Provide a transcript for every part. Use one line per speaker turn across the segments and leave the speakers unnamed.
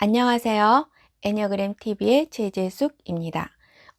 안녕하세요. 애니어그램 TV의 최재숙입니다.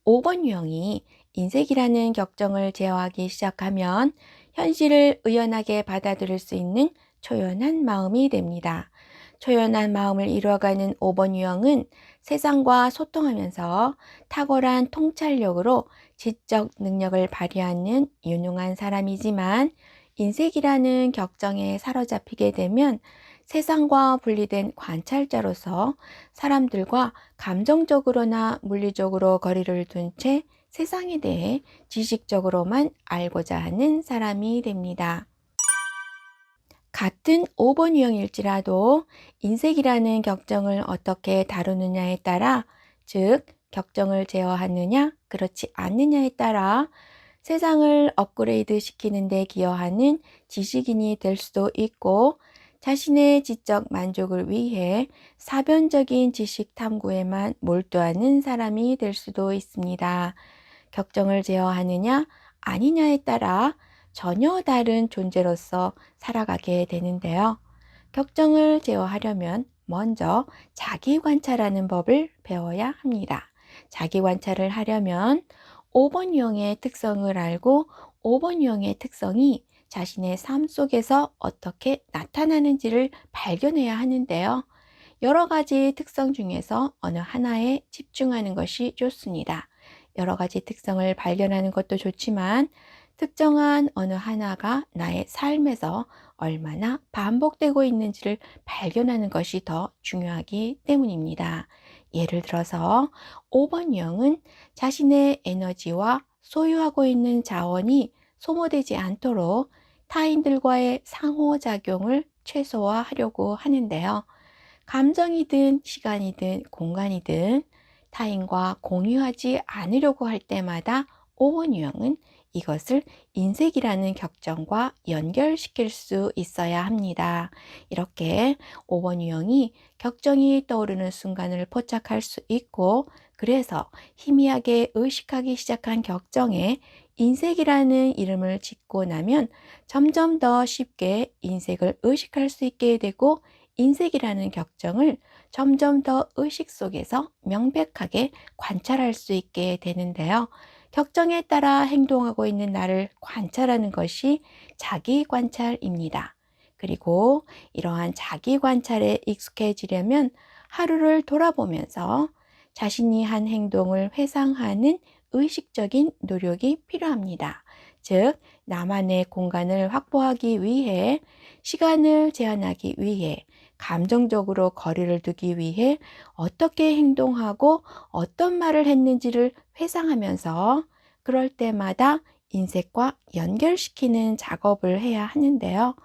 5번 유형이 인색이라는 격정을 제어하기 시작하면 현실을 의연하게 받아들일 수 있는 초연한 마음이 됩니다. 초연한 마음을 이루어가는 5번 유형은 세상과 소통하면서 탁월한 통찰력으로 지적 능력을 발휘하는 유능한 사람이지만, 인색이라는 격정에 사로잡히게 되면 세상과 분리된 관찰자로서 사람들과 감정적으로나 물리적으로 거리를 둔 채 세상에 대해 지식적으로만 알고자 하는 사람이 됩니다. 같은 5번 유형일지라도 인색이라는 격정을 어떻게 다루느냐에 따라, 즉 격정을 제어하느냐 그렇지 않느냐에 따라 세상을 업그레이드 시키는 데 기여하는 지식인이 될 수도 있고, 자신의 지적 만족을 위해 사변적인 지식 탐구에만 몰두하는 사람이 될 수도 있습니다. 격정을 제어하느냐 아니냐에 따라 전혀 다른 존재로서 살아가게 되는데요. 격정을 제어하려면 먼저 자기 관찰하는 법을 배워야 합니다. 자기 관찰을 하려면 5번 유형의 특성을 알고 5번 유형의 특성이 자신의 삶 속에서 어떻게 나타나는지를 발견해야 하는데요. 여러 가지 특성 중에서 어느 하나에 집중하는 것이 좋습니다. 여러 가지 특성을 발견하는 것도 좋지만, 특정한 어느 하나가 나의 삶에서 얼마나 반복되고 있는지를 발견하는 것이 더 중요하기 때문입니다. 예를 들어서 5번 유형은 자신의 에너지와 소유하고 있는 자원이 소모되지 않도록 타인들과의 상호작용을 최소화하려고 하는데요. 감정이든 시간이든 공간이든 타인과 공유하지 않으려고 할 때마다 5번 유형은 이것을 인색이라는 격정과 연결시킬 수 있어야 합니다. 이렇게 5번 유형이 격정이 떠오르는 순간을 포착할 수 있고, 그래서 희미하게 의식하기 시작한 격정에 인색이라는 이름을 짓고 나면 점점 더 쉽게 인색을 의식할 수 있게 되고, 인색이라는 격정을 점점 더 의식 속에서 명백하게 관찰할 수 있게 되는데요. 격정에 따라 행동하고 있는 나를 관찰하는 것이 자기 관찰입니다. 그리고 이러한 자기 관찰에 익숙해지려면 하루를 돌아보면서 자신이 한 행동을 회상하는 의식적인 노력이 필요합니다. 즉, 나만의 공간을 확보하기 위해, 시간을 제한하기 위해, 감정적으로 거리를 두기 위해 어떻게 행동하고 어떤 말을 했는지를 회상하면서 그럴 때마다 인색과 연결시키는 작업을 해야 하는데요.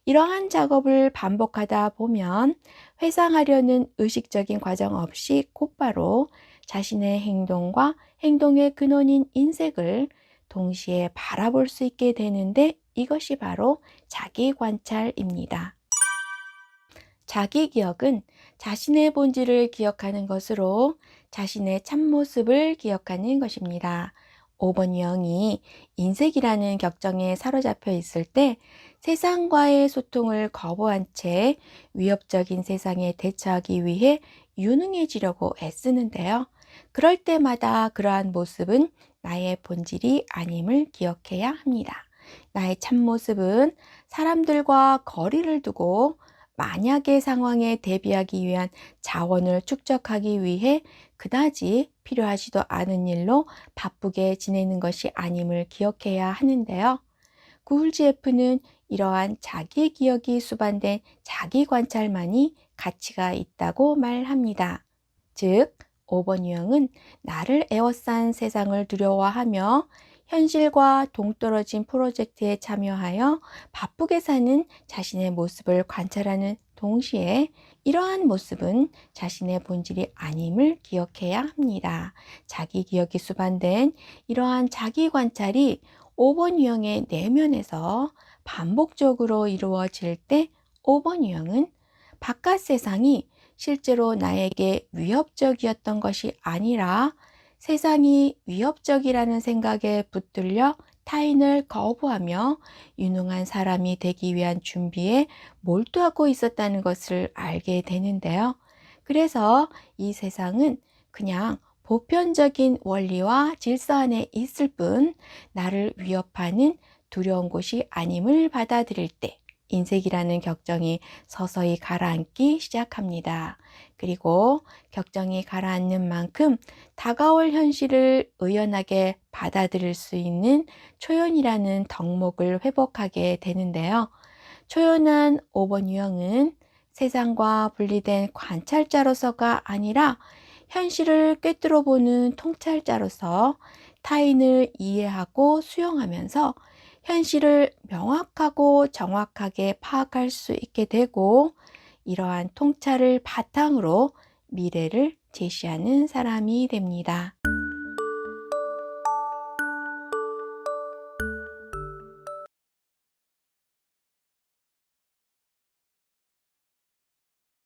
이러한 작업을 반복하다 보면 회상하려는 의식적인 과정 없이 곧바로 자신의 행동과 행동의 근원인 인색을 동시에 바라볼 수 있게 되는데, 이것이 바로 자기 관찰입니다. 자기 기억은 자신의 본질을 기억하는 것으로 자신의 참모습을 기억하는 것입니다. 5번 유형이 인색이라는 격정에 사로잡혀 있을 때 세상과의 소통을 거부한 채 위협적인 세상에 대처하기 위해 유능해지려고 애쓰는데요. 그럴 때마다 그러한 모습은 나의 본질이 아님을 기억해야 합니다. 나의 참모습은 사람들과 거리를 두고 만약의 상황에 대비하기 위한 자원을 축적하기 위해 그다지 필요하지도 않은 일로 바쁘게 지내는 것이 아님을 기억해야 하는데요. 구울지에프는 이러한 자기 기억이 수반된 자기 관찰만이 가치가 있다고 말합니다. 즉, 5번 유형은 나를 에워싼 세상을 두려워하며 현실과 동떨어진 프로젝트에 참여하여 바쁘게 사는 자신의 모습을 관찰하는 동시에 이러한 모습은 자신의 본질이 아님을 기억해야 합니다. 자기 기억이 수반된 이러한 자기 관찰이 5번 유형의 내면에서 반복적으로 이루어질 때 5번 유형은 바깥 세상이 실제로 나에게 위협적이었던 것이 아니라 세상이 위협적이라는 생각에 붙들려 타인을 거부하며 유능한 사람이 되기 위한 준비에 몰두하고 있었다는 것을 알게 되는데요. 그래서 이 세상은 그냥 보편적인 원리와 질서 안에 있을 뿐 나를 위협하는 두려운 곳이 아님을 받아들일 때 인색이라는 격정이 서서히 가라앉기 시작합니다. 그리고 격정이 가라앉는 만큼 다가올 현실을 의연하게 받아들일 수 있는 초연이라는 덕목을 회복하게 되는데요. 초연한 5번 유형은 세상과 분리된 관찰자로서가 아니라 현실을 꿰뚫어 보는 통찰자로서 타인을 이해하고 수용하면서 현실을 명확하고 정확하게 파악할 수 있게 되고 이러한 통찰을 바탕으로 미래를 제시하는 사람이 됩니다.